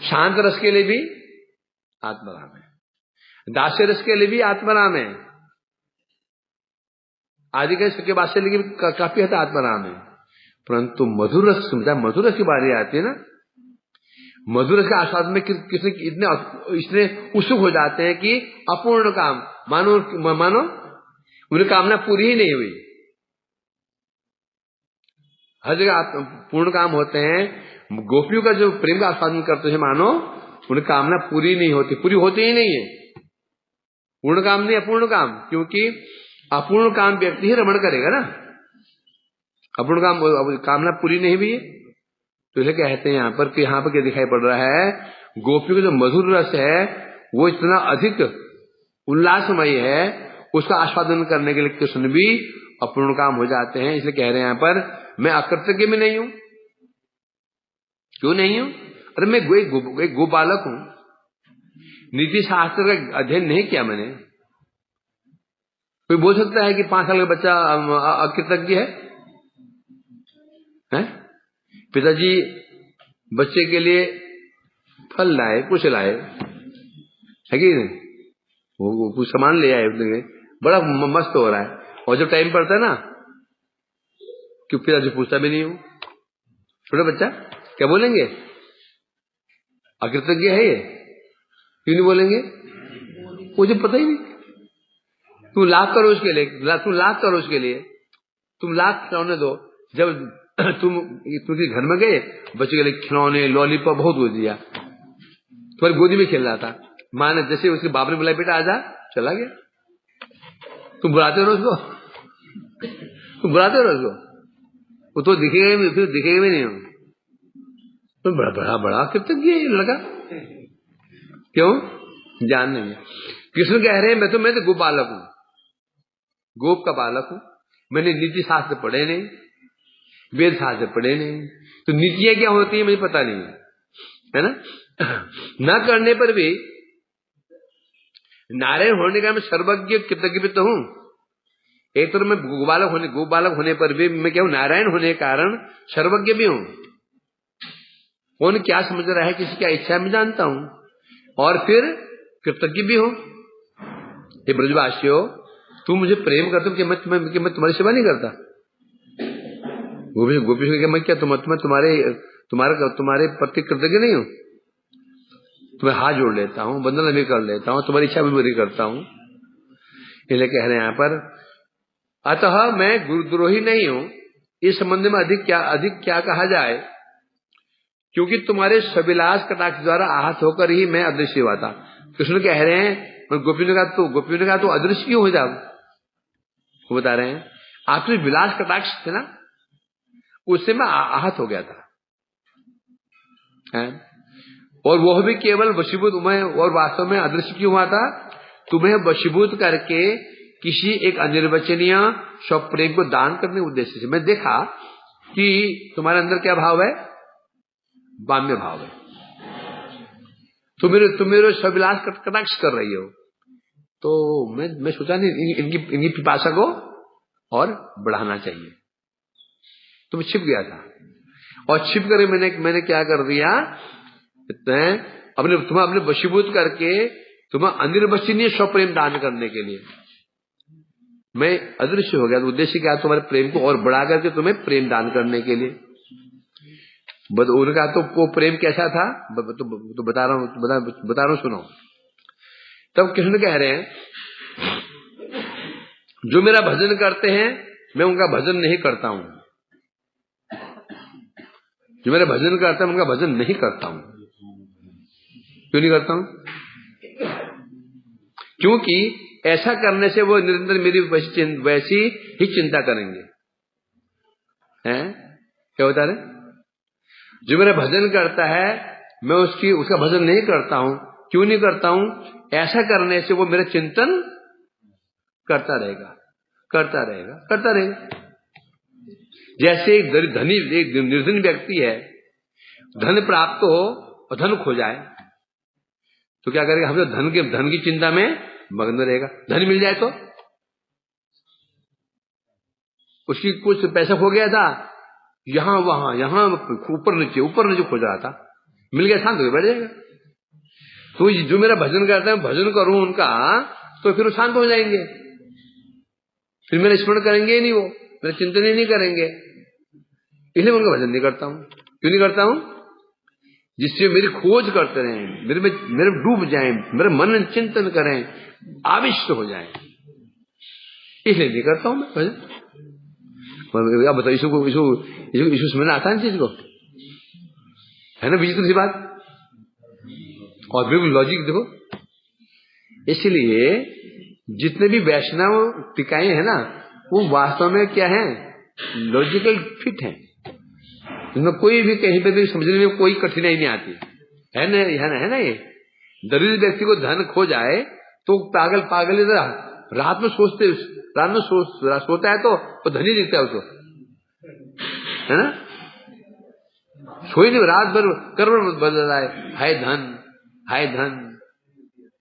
शांत रस के लिए भी आत्माराम है, दास्य रस के लिए भी आत्माराम है, आदि के सख्य वात्सल्य के भी काफी हद आत्माराम है। परंतु मधुर रस, मधुर रस की बारी आती है ना, मधुर के आस्वाद में किसने इतने उत्सुक हो जाते हैं कि अपूर्ण काम, मानो उनकी कामना पूरी ही नहीं हुई। हर जगह पूर्ण काम होते हैं। गोपियों का जो प्रेम का आस्वादन करते हैं, मानो उनकी कामना पूरी नहीं होती, पूरी होती ही नहीं है। पूर्ण काम नहीं, अपूर्ण काम। क्योंकि अपूर्ण काम व्यक्ति ही रमण करेगा ना, अपूर्ण काम कामना पूरी नहीं हुई है। तो इसे कहते हैं यहाँ पर कि यहाँ पर क्या दिखाई पड़ रहा है? गोपियों का जो मधुर रस है वो इतना अधिक उल्लासमय है, उसका आस्वादन करने के लिए कृष्ण भी अपूर्ण काम हो जाते हैं। इसलिए कह रहे हैं यहाँ पर मैं अकृतज्ञ में नहीं हूं। क्यों नहीं हूं? अरे मैं एक गोपालक हूं, नीति शास्त्र का अध्ययन नहीं किया मैंने। कोई बोल सकता है कि 5 साल का बच्चा अकृतज्ञ है? पिताजी बच्चे के लिए फल लाए, कुछ लाए, है कि नहीं? वो कुछ सामान ले आए, बड़ा मस्त हो रहा है। और जब टाइम पड़ता है ना, क्यों पिताजी पूछता भी नहीं हूं। छोटा बच्चा क्या बोलेंगे? अकृतज्ञ है ये, क्यों नहीं बोलेंगे? मुझे पता ही नहीं। तुम लाख करो उसके लिए, तुम लाख खिलौने दो। जब तुम घर में गए, बच्चे के लिए खिलौने, लॉलीपॉप बहुत हो दिया, तुम्हारी गोदी में खेल रहा था, माँ ने जैसे उसके बाप ने बुलाया, बेटा आजा, चला गया। तुम बुलाते रहो उसको, वो तो दिखेगा भी नहीं हो। तो बड़ा कृतज्ञ है लड़का, क्यों? ज्ञान नहीं है। कृष्ण कह रहे हैं मैं तो गोपालक हूं, गोप का बालक हूं, मैंने नीति शास्त्र पढ़े नहीं, वेद शास्त्र पढ़े नहीं, तो नीतियां क्या होती है मुझे पता नहीं है ना। न करने पर भी नारायण होने का मैं सर्वज्ञ कृतज्ञ भी तो हूं। एक तरह मैं गोपालक होने पर भी मैं क्या हूं? नारायण होने के कारण सर्वज्ञ भी हूं। कौन क्या समझ रहा है, किसी क्या इच्छा मैं जानता हूं, और फिर कृतज्ञ भी हूं। ये ब्रजवासियों, तुम मुझे प्रेम करते हो कि मैं तुम्हारी सेवा नहीं करता? गोपी मैं क्या तुम्हारे प्रति कृतज्ञ नहीं हूं? तुम्हें हाथ जोड़ लेता हूं, बंधन भी कर लेता हूं, तुम्हारी इच्छा भी पूरी करता हूं। इसलिए कह रहे हैं यहां पर, अतः मैं गुरुद्रोही नहीं हूं। इस संबंध में अधिक क्या कहा जाए, क्योंकि तुम्हारे सविलास कटाक्ष द्वारा आहत होकर ही मैं अदृश्य हुआ था। कृष्ण कह रहे हैं गोपियों ने कहा तो अदृश्य क्यों हो जाओ? वो बता रहे हैं आपके विलास कटाक्ष थे ना, उससे मैं आहत हो गया था, है? और वह भी केवल वशीभूत, मैं और वास्तव में अदृश्य क्यों हुआ था? तुम्हें वशीभूत करके किसी एक अनिर्वचनीय स्वप्रेम को दान करने के उद्देश्य से। मैं देखा कि तुम्हारे अंदर क्या भाव है? बाम्य भाव है। तुम मेरे सविलास कटाक्ष कर रही हो, तो मैं सोचा नहीं इनकी पिपासा को और बढ़ाना चाहिए, तो मैं छिप गया था। और छिप कर मैंने क्या कर दिया, तुम्हें अपने वशीभूत करके तुम्हें अनिर्वचनीय स्वप्रेम दान करने के लिए मैं अदृश्य हो गया। तो उद्देश्य क्या? तुम्हारे प्रेम को और बढ़ा करके तुम्हें प्रेम दान करने के लिए। उनका तो वो प्रेम कैसा था तो बता रहा हूं सुनो। तब कृष्ण कह रहे हैं जो मेरा भजन करते हैं मैं उनका भजन नहीं करता हूं। जो मेरा भजन करता है उनका भजन नहीं करता हूं। क्यों नहीं करता हूं? क्योंकि ऐसा करने से वो निरंतर मेरी वैसी ही चिंता करेंगे। हैं? क्या बता रहे? जो मेरा भजन करता है मैं उसका भजन नहीं करता हूं। क्यों नहीं करता हूं? ऐसा करने से वो मेरा चिंतन करता रहेगा। जैसे एक निर्धन व्यक्ति है, धन प्राप्त हो और धन खो जाए तो क्या करेगा? हम धन की चिंता में मग्न रहेगा। धन मिल जाए तो उसकी कुछ पैसा खो गया था, यहां ऊपर नीचे खो रहा था, मिल गया शांत हो बैठ जाएगा। तो जो मेरा भजन करता है भजन करूं उनका, तो फिर वो शांत हो जाएंगे, फिर मेरा स्मरण करेंगे ही नहीं, वो मेरा चिंतन ही नहीं करेंगे। इसलिए मैं उनका भजन नहीं करता हूं। क्यों नहीं करता हूं? जिससे मेरी खोज करते रहें, मेरे डूब जाएं, मेरे मन चिंतन करें, आविष्ट हो जाएं, इसलिए नहीं करता हूं मैं भजन। आप बताओ, इसको समझना आसान चीज को है ना? विचित्र सी बात, और बिल्कुल लॉजिक देखो। इसलिए जितने भी वैष्णव टिकाएं हैं ना, वो वास्तव में क्या है? लॉजिकल फिट है। इसमें कोई भी कहीं पे भी समझने में कोई कठिनाई नहीं आती है ना। ये दरिद्र व्यक्ति को धन खो जाए तो पागल रात में सोता है तो धनी दिखता है उसको, है ना? सोई नहीं, रात भर कर्म बदल रहा है, हाय धन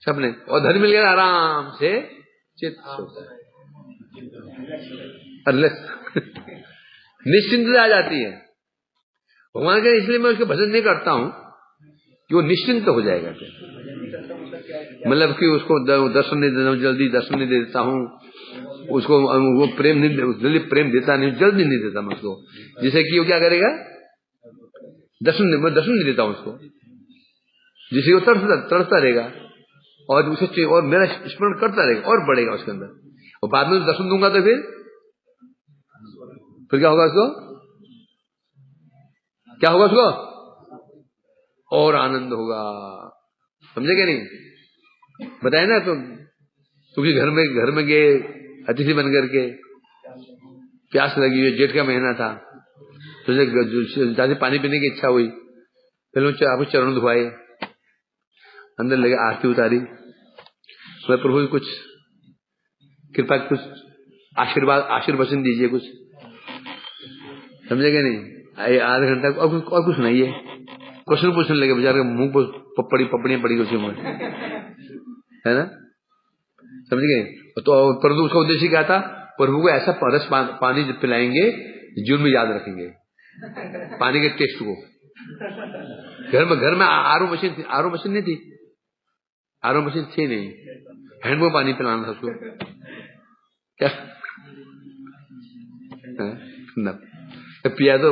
सबने, और धन मिल गया आराम से चित्त सोता है, निश्चिंतता आ जाती है। भगवान का इसलिए मैं उसके भजन नहीं करता हूं कि वो निश्चिंत हो जाएगा। मतलब कि उसको दर्शन नहीं देता हूं, जल्दी दर्शन नहीं देता हूं उसको, वो प्रेम नहीं, जल्दी प्रेम देता नहीं, जल्दी नहीं देता मैं उसको, जिसे कि वो क्या करेगा? दर्शन नहीं देता हूं उसको, जिसे वो तरसता रहेगा और उसे और मेरा स्मरण करता रहेगा और बढ़ेगा उसके अंदर। और बाद में दर्शन दूंगा तो फिर क्या होगा उसको? क्या होगा उसको? और आनंद होगा। समझे क्या नहीं? बताए ना तुम घर में गए अतिथि बन करके, प्यास लगी हुई, जेठ का महीना था, तुझे पानी पीने की इच्छा हुई, पहले आपको चरण धुआए, अंदर लगे, आरती उतारी, मैं प्रभु कुछ कृपा, कुछ आशीर्वचन दीजिए, कुछ समझेगा नहीं। आधा घंटा और कुछ नहीं है, क्वेश्चन पूछने लगे, बेचारे मुंह पर पपड़ियां पड़ी उसी में, है ना, समझ गए। तो परंतु उसका उद्देश्य क्या था, प्रभु को ऐसा परस पानी पिलाएंगे जीवन में याद रखेंगे पानी के टेस्ट को। घर में आरओ मशीन नहीं थी, आरओ मशीन थी नहीं, हैंडपंप पानी पिलाना था उसको, क्या पिया तो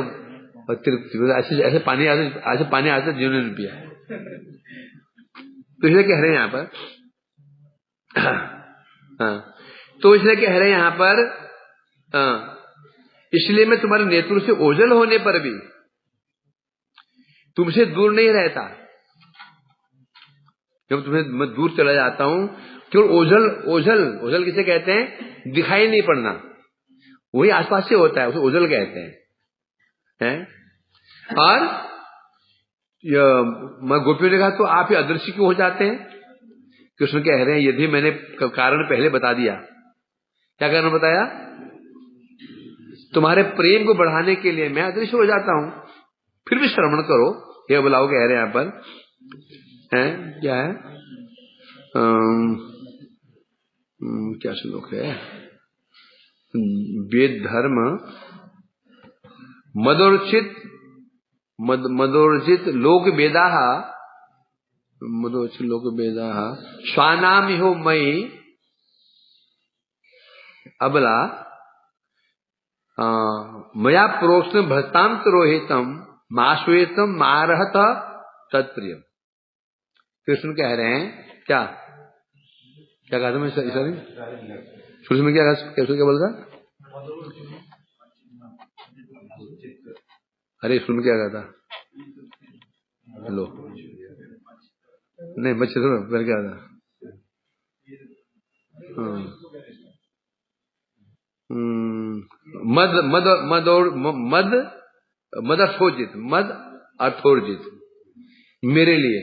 ऐसे पानी आते जीवन ने पिया। तो इसलिए कह रहे हैं यहाँ पर, हाँ, तो इसलिए कह रहे हैं यहाँ पर, इसलिए मैं तुम्हारे नेत्रों से ओझल होने पर भी तुमसे दूर नहीं रहता। जब तुम्हें मैं दूर चला जाता हूं, केवल ओझल किसे कहते हैं, दिखाई नहीं पड़ना, वही आसपास से होता है, उसे ओझल कहते हैं। और मैं गोपियों ने कहा तो आप ही अदृश्य क्यों हो जाते हैं? कृष्ण कह रहे हैं यदि मैंने कारण पहले बता दिया, क्या कारण बताया, तुम्हारे प्रेम को बढ़ाने के लिए मैं अदृश्य हो जाता हूं, फिर भी श्रवण करो, ये बुलाओ कह रहे हैं यहाँ पर, है क्या है, क्या श्लोक है, वेद धर्म मदोर्जित लोक वेदा, मदोर्जित लोक वेदा स्वानाम हो मई अबला मया प्रोक्ष भस्तांत रोहितम माश्वेतम मारहत तत्प्रिय। कृष्ण कह रहे हैं क्या कहा था मैं, शुरू में क्या बोल रहा, अरे शुरू में क्या कहा था, हेलो नहीं बच्चे सुनो, पहले क्या था, मद अर्थोर्जित मेरे लिए,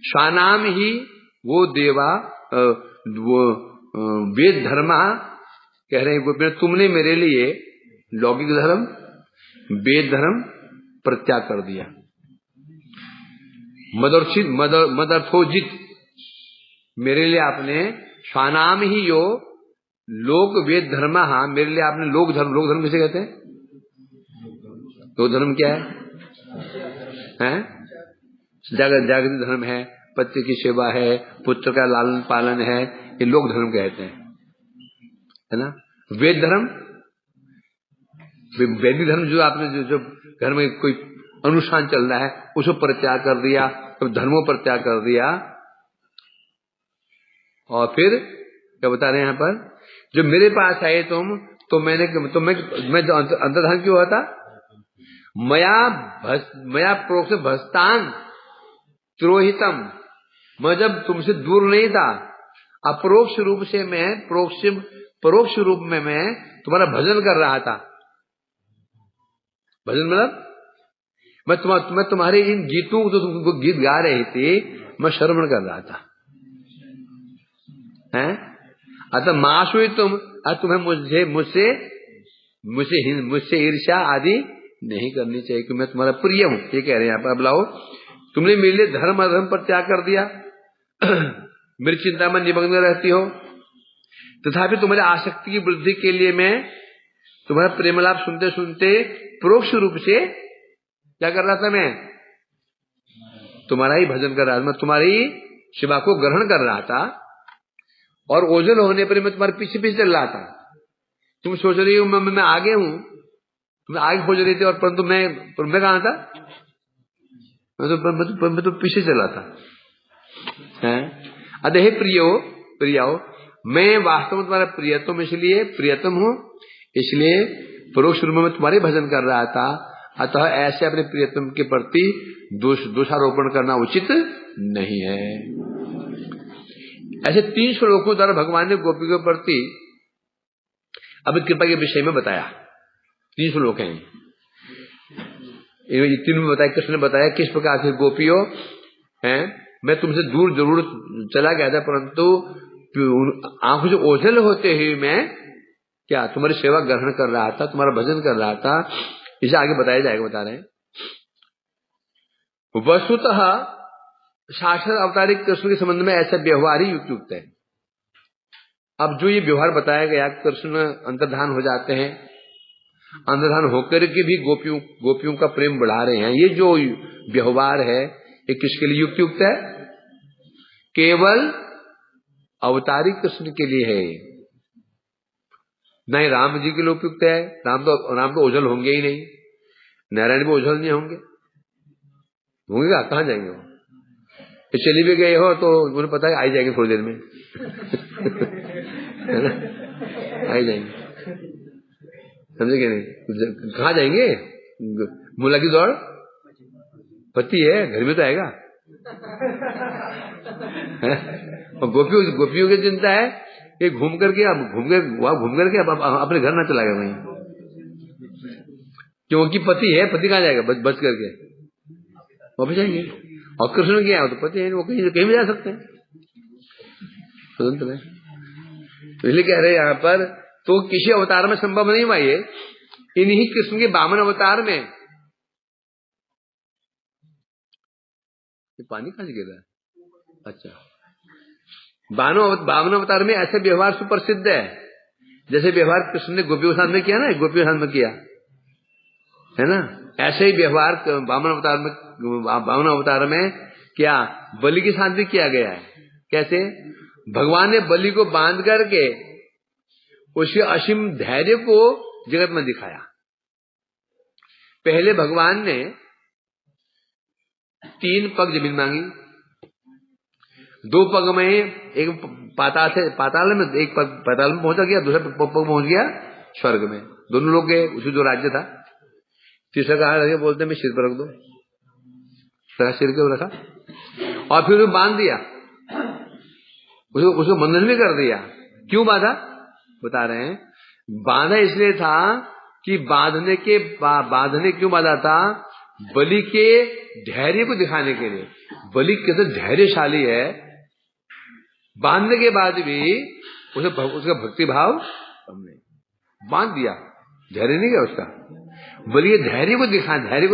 स्वानाम ही वो देवा, वो वेद धर्मा, कह रहे हैं तुमने मेरे लिए लौकिक धर्म वेद धर्म प्रत्याग कर दिया। मदर्थोजित मेरे लिए आपने, स्वानाम ही यो लोक वेद धर्म, मेरे लिए आपने लोक धर्म किसे कहते हैं, लोक धर्म क्या है? जागृत धर्म है, पति की सेवा है, पुत्र का लालन पालन है, ये लोक धर्म कहते हैं, है ना। वेद धर्म, वैदिक धर्म जो आपने जो घर में कोई अनुष्ठान चल रहा है उसको परित्याग कर दिया, तो धर्मों पर त्याग कर दिया। और फिर क्या बता रहे हैं यहाँ पर, जो मेरे पास आए तुम, तो मैं अंतर्धान क्यों हुआ था, मया प्रोक्ष भस्तान त्रोहितम, मैं जब तुमसे दूर नहीं था, अपरोक्ष रूप से मैं परोक्ष रूप में मैं तुम्हारा भजन कर रहा था। भजन मतलब मैं तुम्हारे इन गीतों जो तुमको गीत गा रहे थे, मैं श्रवण कर रहा था, हैं? अतः माशुई तुम्हें मुझसे ईर्ष्या आदि नहीं करनी चाहिए, कि मैं तुम्हारा प्रिय हूं, ये कह रहे हैं यहाँ पर। अब लाओ, तुमने मेरे लिए धर्म अधर्म पर त्याग कर दिया, मेरी चिंता में निमग्न रहती हो, तथापि तुम्हारी आसक्ति की वृद्धि के लिए मैं तुम्हारा प्रेमलाप सुनते सुनते परोक्ष रूप से क्या कर रहा था, मैं तुम्हारा ही भजन कर रहा था, मैं तुम्हारी सेवा को ग्रहण कर रहा था, और ओझल होने पर मैं तुम्हारे पीछे पीछे चल रहा था। तुम सोच रही हो मैं आगे हूं, तुम आगे खोज रही थी, और परंतु मैं कहां था, मैं तो पीछे चला था, हैं? अतः हे प्रियो, मैं वास्तव में तुम्हारा प्रियतम हूं, इसलिए परोक्ष रूप में तुम्हारे भजन कर रहा था। अतः ऐसे अपने प्रियतम के प्रति दोषारोपण करना उचित नहीं है। ऐसे 3 श्लोकों द्वारा भगवान ने गोपी के प्रति अब कृपा के विषय में बताया। 3 श्लोक हैं, तीनों में बताया, कृष्ण ने बताया किस प्रकार से गोपियों हैं मैं तुमसे दूर जरूर चला गया था, परंतु आंखों से ओझल होते ही मैं क्या तुम्हारी सेवा ग्रहण कर रहा था, तुम्हारा भजन कर रहा था। इसे आगे बताया जाएगा, बता रहे हैं। वस्तुतः शाश्वत अवतारिक कृष्ण के संबंध में ऐसा व्यवहार ही युक्त है। अब जो ये व्यवहार बताया गया, कृष्ण अंतर्धान हो जाते हैं, अंतर्धान होकर के भी गोपियों का प्रेम बढ़ा रहे हैं, ये जो व्यवहार है ये किसके लिए युक्त है? केवल अवतारी कृष्ण के लिए है, नहीं राम जी के लिए उपयुक्त है। राम तो ओझल होंगे ही नहीं, नारायण भी ओझल नहीं होंगे क्या? कहाँ जाएंगे वो? चली भी गए हो तो उन्हें पता है आई जाएंगे थोड़ी देर में है ना, आई जाएंगे, समझे क्या? नहीं कहाँ जाएंगे? मुला की दौड़, पति है घर में तो आएगा और गोपियों की चिंता है कि घूम करके अब अपने घर ना चला गया वहीं, क्योंकि पति है, पति कहाँ जाएगा? बच करके वापस जाएंगे। और कृष्ण क्या है, तो पति है, वो कहीं भी जा सकते हैं, स्वतंत्र है। तो इसलिए कह रहे हैं यहाँ पर, तो किसी अवतार में संभव नहीं हुआ ये, इन्हीं कृष्ण के वामन अवतार में। ये पानी कहां से गिर रहा है? अच्छा, वामन अवतार में ऐसे व्यवहार सुप्रसिद्ध है, जैसे व्यवहार कृष्ण ने गोपियों के साथ में किया ना, गोपियों के साथ में किया है ना, ऐसे ही व्यवहार वामन अवतार में क्या बलि के साथ भी किया गया है। कैसे? भगवान ने बलि को बांध करके उसके असीम धैर्य को जगत में दिखाया। पहले भगवान ने 3 पग जमीन मांगी, 2 पग में एक पाताल में, एक पग पाताल में पहुंचा गया, दूसरा पग पहुंच गया स्वर्ग में, दोनों लोग गए, उसी जो राज्य था। तीसरा कहा बोलते मैं सिर पर रख दो, सिर के रखा और फिर उसको बांध दिया, उसको बंधन भी कर दिया। क्यों बांधा? बता रहे हैं, बांधा इसलिए था कि बांधने क्यों बांधा था? बलि के धैर्य को दिखाने के लिए। बलि कैसे धैर्यशाली है, बांधने के बाद भी उसका भक्ति भाव हमने बांध दिया, धैर्य नहीं गया उसका, बल्कि धैर्य को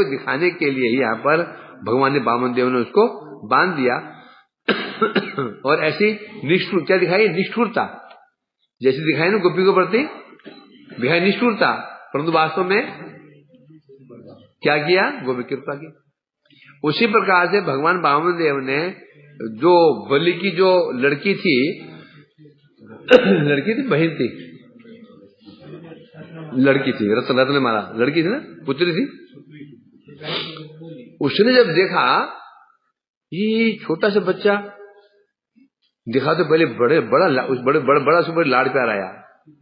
दिखाने के लिए ही यहाँ पर भगवान ने वामन देव ने उसको बांध दिया। और ऐसी निष्ठुर क्या दिखाई? निष्ठुरता जैसे दिखाई ना गोपी के प्रति, दिखाई निष्ठुरता, परंतु वास्तव में क्या किया? गोपी कृपा की। उसी प्रकार से भगवान वामन देव ने जो बलि की जो लड़की थी लड़की थी रत्न ने मारा, लड़की थी ना, पुत्री थी, उसने जब देखा ये छोटा सा बच्चा दिखा, तो पहले बड़ा से बड़े लाड़ प्यार आया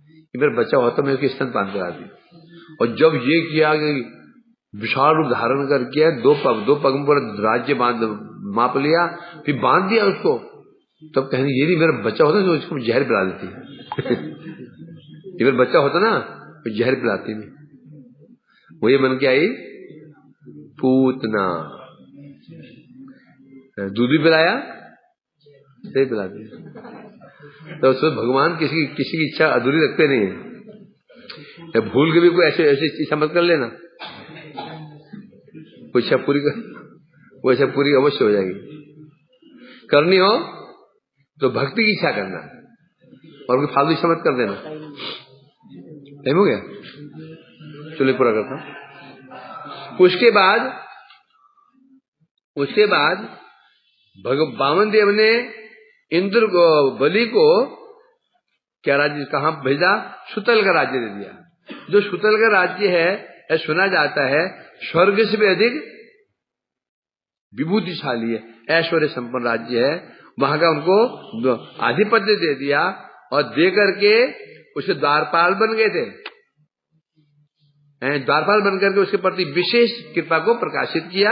कि मेरा बच्चा होता मैं उसके स्तन पान कराती। और जब ये किया कि विशाल रूप धारण करके 2 पग पर राज्य माप लिया, फिर बांध दिया उसको, तब कहने ये नहीं मेरा बच्चा होता तो उसको जहर पिला देती ये मेरा बच्चा होता ना तो जहर पिलाती में। वो ये मन के आई पूतना, दूध भी पिलाया, सही पिला दिया। तो उसमें भगवान किसी की इच्छा अधूरी रखते नहीं है। भूल के भी कोई ऐसे इच्छा मत कर लेना, कोई इच्छा पूरी कर, वो इच्छा पूरी अवश्य हो जाएगी। करनी हो तो भक्ति की इच्छा करना और कोई फालतू इच्छा मत कर देना। टाइम हो गया, चलिए पूरा करता हूं। उसके बाद वामन देव ने इंद्र को, बलि को क्या राज्य कहां भेजा? सुतल का राज्य दे दिया। जो सुतल का राज्य है, सुना जाता है स्वर्ग से भी अधिक विभूतिशाली है, ऐश्वर्य संपन्न राज्य है। वहां का उनको आधिपत्य दे दिया और दे करके उसे द्वारपाल बन गए थे। द्वारपाल बनकर के उसके प्रति विशेष कृपा को प्रकाशित किया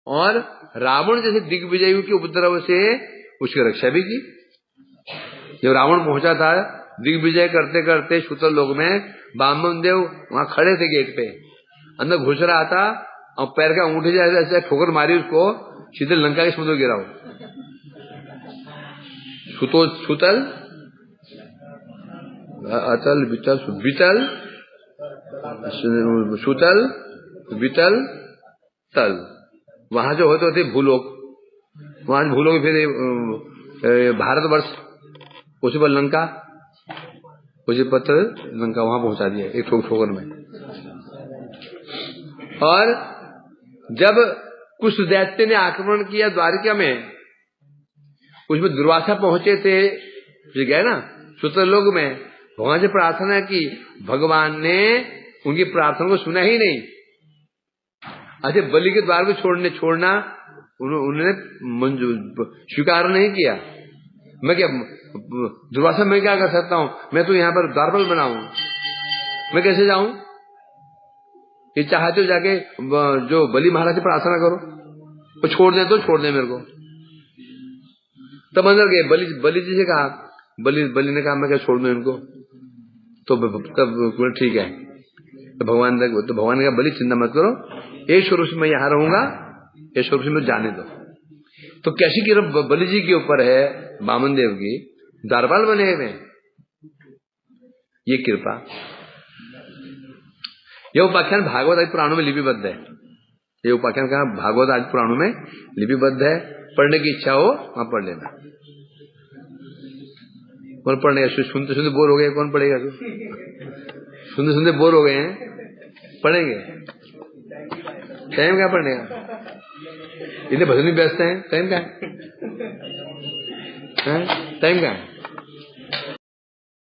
और रावण जैसे दिग्विजयी के उपद्रव से उसकी रक्षा भी की। जब रावण पहुंचा था दिग्विजय करते करते सुतल लोक में, वामन देव वहां खड़े थे गेट पे, अंदर घुस रहा था और पैर का अंगूठे जैसे ऐसे ठोकर मारी उसको, सीधे लंका के समुद्र गिरा हो। सुतल अतल वितल वितल सुतल वितल तल, वहां जो होते होते भूलोक, वहां भूलोक फिर भारतवर्ष, उसी पर लंका, उसी पत्र लंका वहां पहुंचा दिया एक ठोकर में। और जब कुछ दैत्य ने आक्रमण किया द्वारिका में, उसमें दुर्वासा पहुंचे थे, जो गए ना सुतलोक में, भगवान से प्रार्थना की, भगवान ने उनकी प्रार्थना को सुना ही नहीं। अच्छा, बलि के द्वार को छोड़ना उन्होंने स्वीकार नहीं किया। मैं क्या दुर्वासा, मैं क्या कर सकता हूं, मैं तो यहां पर द्वारपाल बना हूं, मैं कैसे जाऊं? ये चाहते हो जाके जो बलि महाराज से प्रार्थना करो, वो छोड़ दे तो छोड़ दे मेरे को। तब अंदर गए, बलि जी से कहा, बलि ने कहा मैं क्या छोड़ दूं इनको? तो तब ठीक है। तो भगवान ने कहा बलि चिंता मत करो, एक स्वरूप से मैं यहां रहूंगा, एक स्वरूप से मुझे जाने दो। तो कैसी कृपा बलि जी के ऊपर है, वामन देव की, द्वारपाल बने हुए, ये कृपा। यह उपाख्यान भागवत आदि पुराणों में लिपिबद्ध है। ये उपाख्यान कहा भागवत आदि पुराणों में लिपिबद्ध है। पढ़ने की इच्छा हो वहां पढ़ लेना। कौन पढ़ने, सुनते सुनते बोर हो गए, कौन पढ़ेगा? सुनते सुनते बोर हो गए हैं, पढ़ेंगे? टाइम क्या पढ़ने का? इतने भजन में व्यस्त हैं, टाइम क्या है? टाइम क्या है?